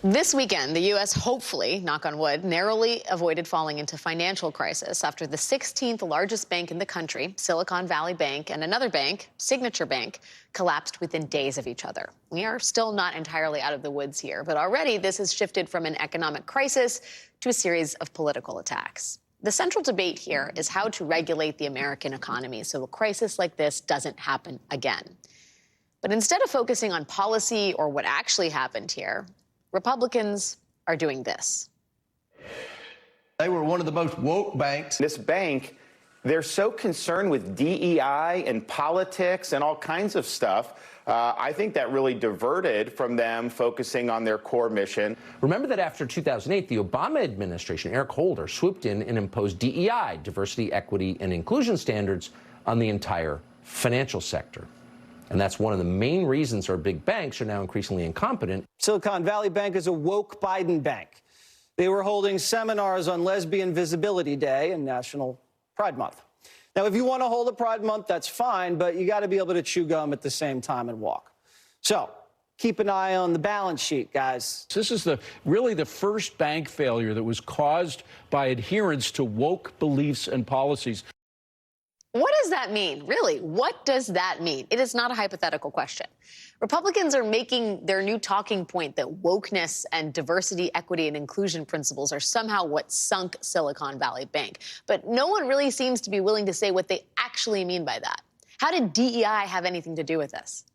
This weekend, the U.S. hopefully, knock on wood, narrowly avoided falling into financial crisis after the 16th largest bank in the country, Silicon Valley Bank, and another bank, Signature Bank, collapsed within days of each other. We are still not entirely out of the woods here, but already this has shifted from an economic crisis to a series of political attacks. The central debate here is how to regulate the American economy so a crisis like this doesn't happen again. But instead of focusing on policy or what actually happened here, Republicans are doing this. They were one of the most woke banks. This bank, they're so concerned with DEI and politics and all kinds of stuff. I think that really diverted from them focusing on their core mission. Remember that after 2008, the Obama administration, Eric Holder, swooped in and imposed DEI, diversity, equity, and inclusion standards on the entire financial sector. And that's one of the main reasons our big banks are now increasingly incompetent. Silicon Valley Bank is a woke Biden bank. They were holding seminars on Lesbian Visibility Day and National Pride Month. Now, if you want to hold a Pride Month, that's fine, but you got to be able to chew gum at the same time and walk. So keep an eye on the balance sheet, guys. This is really the first bank failure that was caused by adherence to woke beliefs and policies. What does that mean? Really, what does that mean? It is not a hypothetical question. Republicans are making their new talking point that wokeness and diversity, equity, and inclusion principles are somehow what sunk Silicon Valley Bank. But no one really seems to be willing to say what they actually mean by that. How did DEI have anything to do with this?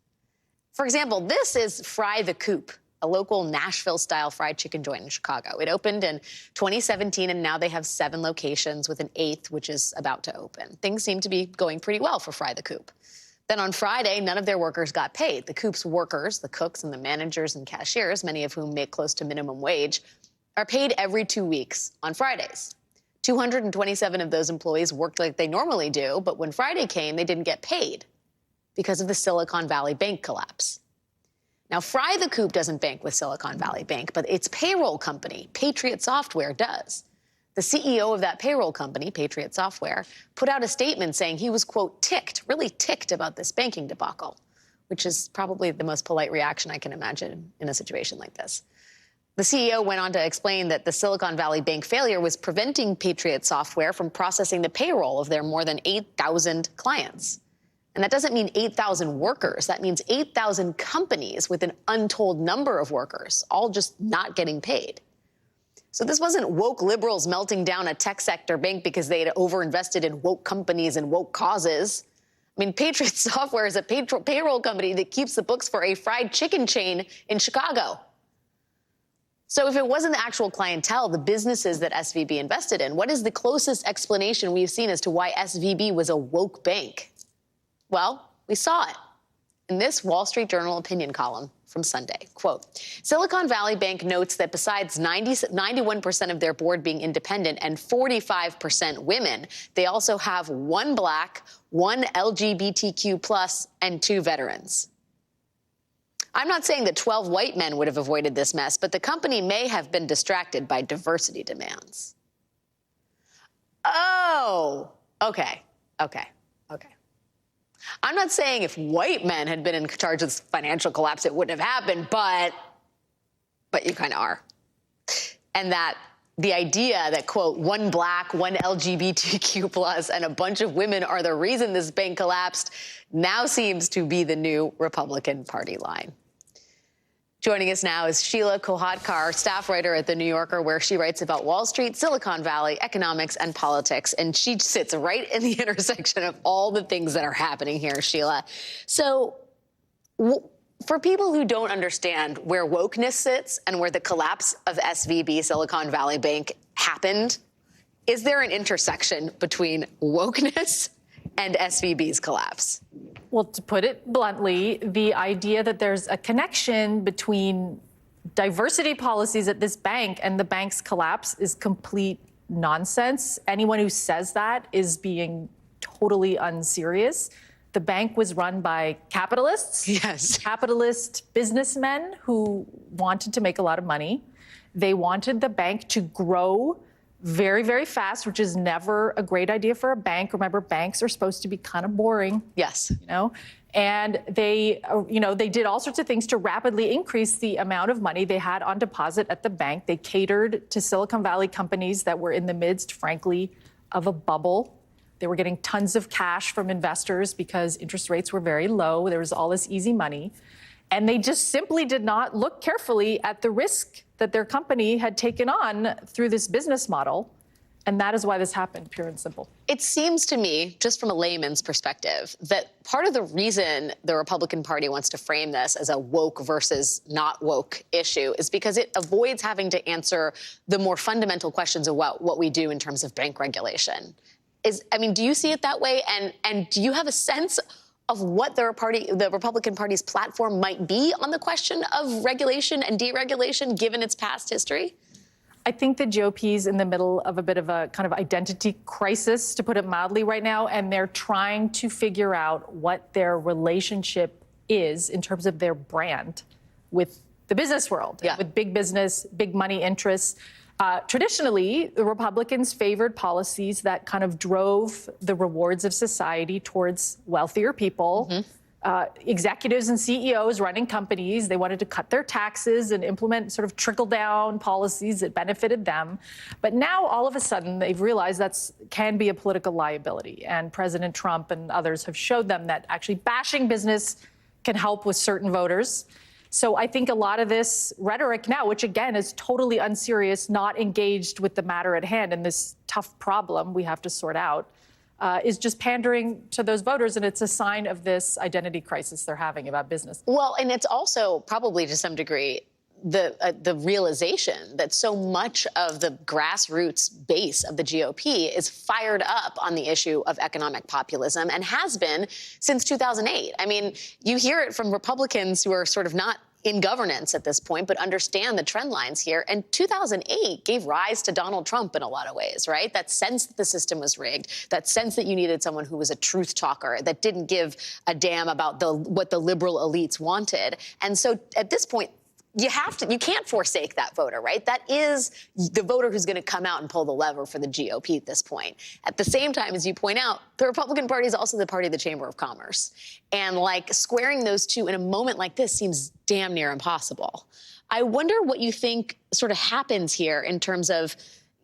For example, this is Fry the Coop, a local Nashville-style fried chicken joint in Chicago. It opened in 2017, and now they have 7 locations with an 8th, which is about to open. Things seem to be going pretty well for Fry the Coop. Then on Friday, none of their workers got paid. The Coop's workers, the cooks and the managers and cashiers, many of whom make close to minimum wage, are paid every 2 weeks on Fridays. 227 of those employees worked like they normally do, but when Friday came, they didn't get paid because of the Silicon Valley Bank collapse. Now, Fry the Coop doesn't bank with Silicon Valley Bank, but its payroll company, Patriot Software, does. The CEO of that payroll company, Patriot Software, put out a statement saying he was, quote, ticked, really ticked about this banking debacle, which is probably the most polite reaction I can imagine in a situation like this. The CEO went on to explain that the Silicon Valley Bank failure was preventing Patriot Software from processing the payroll of their more than 8,000 clients. And that doesn't mean 8,000 workers. That means 8,000 companies with an untold number of workers, all just not getting paid. So this wasn't woke liberals melting down a tech sector bank because they had overinvested in woke companies and woke causes. I mean, Patriot Software is a payroll company that keeps the books for a fried chicken chain in Chicago. So if it wasn't the actual clientele, the businesses that SVB invested in, what is the closest explanation we've seen as to why SVB was a woke bank? Well, we saw it in this Wall Street Journal opinion column from Sunday. Quote, Silicon Valley Bank notes that besides 91% of their board being independent and 45% women, they also have 1 Black, 1 LGBTQ+, and 2 veterans. I'm not saying that 12 white men would have avoided this mess, but the company may have been distracted by diversity demands. Oh, okay. I'm not saying if white men had been in charge of this financial collapse, it wouldn't have happened, but you kind of are. And that the idea that, quote, 1 Black, 1 LGBTQ+, and a bunch of women are the reason this bank collapsed now seems to be the new Republican Party line. Joining us now is Sheila Kolhatkar, staff writer at The New Yorker, where she writes about Wall Street, Silicon Valley, economics, and politics. And she sits right in the intersection of all the things that are happening here, Sheila. So for people who don't understand where wokeness sits and where the collapse of SVB, Silicon Valley Bank, happened, is there an intersection between wokeness and SVB's collapse? Well, to put it bluntly, the idea that there's a connection between diversity policies at this bank and the bank's collapse is complete nonsense. Anyone who says that is being totally unserious. The bank was run by capitalists, yes, capitalist businessmen who wanted to make a lot of money. They wanted the bank to grow very, very fast, which is never a great idea for a bank. Remember, banks are supposed to be kind of boring. Yes. And they did all sorts of things to rapidly increase the amount of money they had on deposit at the bank. They catered to Silicon Valley companies that were in the midst, frankly, of a bubble. They were getting tons of cash from investors because interest rates were very low. There was all this easy money. And they just simply did not look carefully at the risk that their company had taken on through this business model. And that is why this happened, pure and simple. It seems to me, just from a layman's perspective, that part of the reason the Republican Party wants to frame this as a woke versus not woke issue is because it avoids having to answer the more fundamental questions about what we do in terms of bank regulation. Do you see it that way? And do you have a sense of what the Republican Party's platform might be on the question of regulation and deregulation, given its past history? I think the GOP is in the middle of a bit of a kind of identity crisis, to put it mildly, right now, and they're trying to figure out what their relationship is in terms of their brand with the business world, with big business, big money interests. Traditionally, the Republicans favored policies that kind of drove the rewards of society towards wealthier people. Executives and CEOs running companies, they wanted to cut their taxes and implement sort of trickle-down policies that benefited them. But now, all of a sudden, they've realized that can be a political liability. And President Trump and others have showed them that actually bashing business can help with certain voters. So I think a lot of this rhetoric now, which again is totally unserious, not engaged with the matter at hand and this tough problem we have to sort out, is just pandering to those voters, and it's a sign of this identity crisis they're having about business. Well, and it's also probably to some degree the realization that so much of the grassroots base of the GOP is fired up on the issue of economic populism and has been since 2008. I mean, you hear it from Republicans who are sort of not in governance at this point, but understand the trend lines here. And 2008 gave rise to Donald Trump in a lot of ways, right? That sense that the system was rigged, that sense that you needed someone who was a truth talker, that didn't give a damn about what the liberal elites wanted. And so at this point, you can't forsake that voter, right? That is the voter who's going to come out and pull the lever for the GOP at this point. At the same time, as you point out, the Republican Party is also the party of the Chamber of Commerce. And squaring those two in a moment like this seems damn near impossible. I wonder what you think sort of happens here in terms of,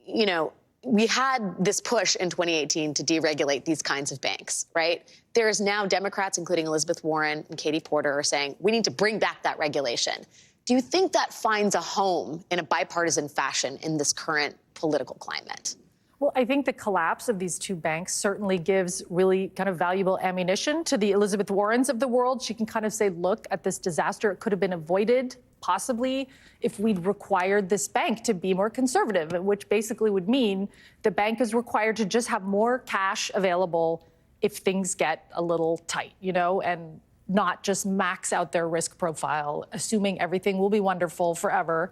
we had this push in 2018 to deregulate these kinds of banks, right? There's now Democrats, including Elizabeth Warren and Katie Porter, are saying we need to bring back that regulation. Do you think that finds a home in a bipartisan fashion in this current political climate? Well, I think the collapse of these two banks certainly gives really kind of valuable ammunition to the Elizabeth Warrens of the world. She can kind of say, look at this disaster. It could have been avoided, possibly, if we'd required this bank to be more conservative, which basically would mean the bank is required to just have more cash available if things get a little tight, and not just max out their risk profile, assuming everything will be wonderful forever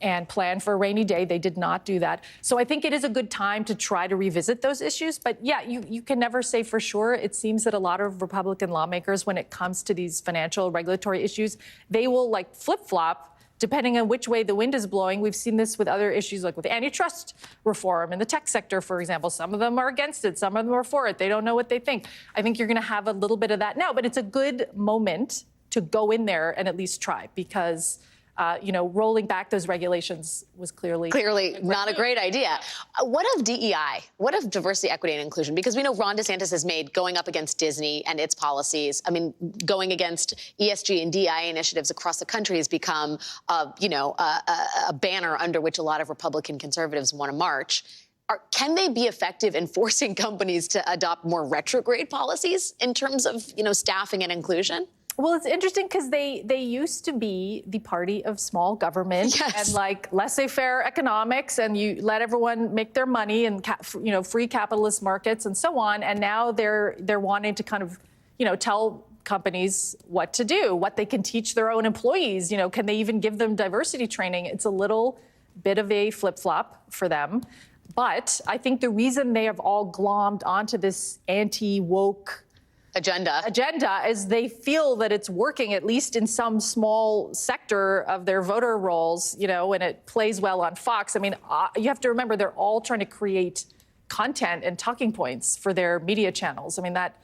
and plan for a rainy day. They did not do that. So I think it is a good time to try to revisit those issues. But yeah, you can never say for sure. It seems that a lot of Republican lawmakers, when it comes to these financial regulatory issues, they will flip-flop depending on which way the wind is blowing. We've seen this with other issues, like with antitrust reform in the tech sector, for example. Some of them are against it. Some of them are for it. They don't know what they think. I think you're going to have a little bit of that now, but it's a good moment to go in there and at least try, because rolling back those regulations was clearly not a great idea. What of DEI? What of diversity, equity, and inclusion? Because we know Ron DeSantis has made going up against Disney and its policies. I mean, going against ESG and DEI initiatives across the country has become, a banner under which a lot of Republican conservatives want to march. Can they be effective in forcing companies to adopt more retrograde policies in terms of, staffing and inclusion? Well, it's interesting because they used to be the party of small government and laissez-faire economics, and you let everyone make their money and free capitalist markets and so on. And now they're wanting to kind of tell companies what to do, what they can teach their own employees. Can they even give them diversity training? It's a little bit of a flip-flop for them. But I think the reason they have all glommed onto this anti-woke agenda. Is they feel that it's working, at least in some small sector of their voter rolls, and it plays well on Fox. I mean, you have to remember they're all trying to create content and talking points for their media channels. I mean, that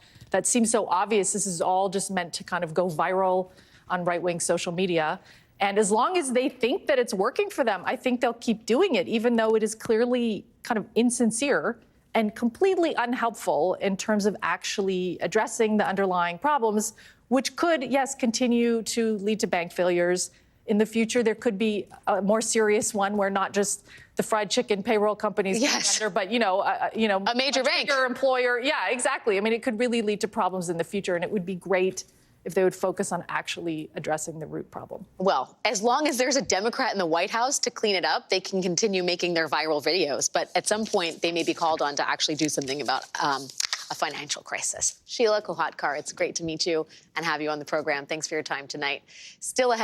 seems so obvious. This is all just meant to kind of go viral on right-wing social media. And as long as they think that it's working for them, I think they'll keep doing it, even though it is clearly kind of insincere and completely unhelpful in terms of actually addressing the underlying problems, which could, yes, continue to lead to bank failures. In the future, there could be a more serious one where not just the fried chicken payroll companies, yes, but a major bank, bigger employer. Yeah, exactly. I mean, it could really lead to problems in the future, and it would be great if they would focus on actually addressing the root problem. Well, as long as there's a Democrat in the White House to clean it up, they can continue making their viral videos. But at some point, they may be called on to actually do something about a financial crisis. Sheila Kolhatkar, it's great to meet you and have you on the program. Thanks for your time tonight. Still ahead.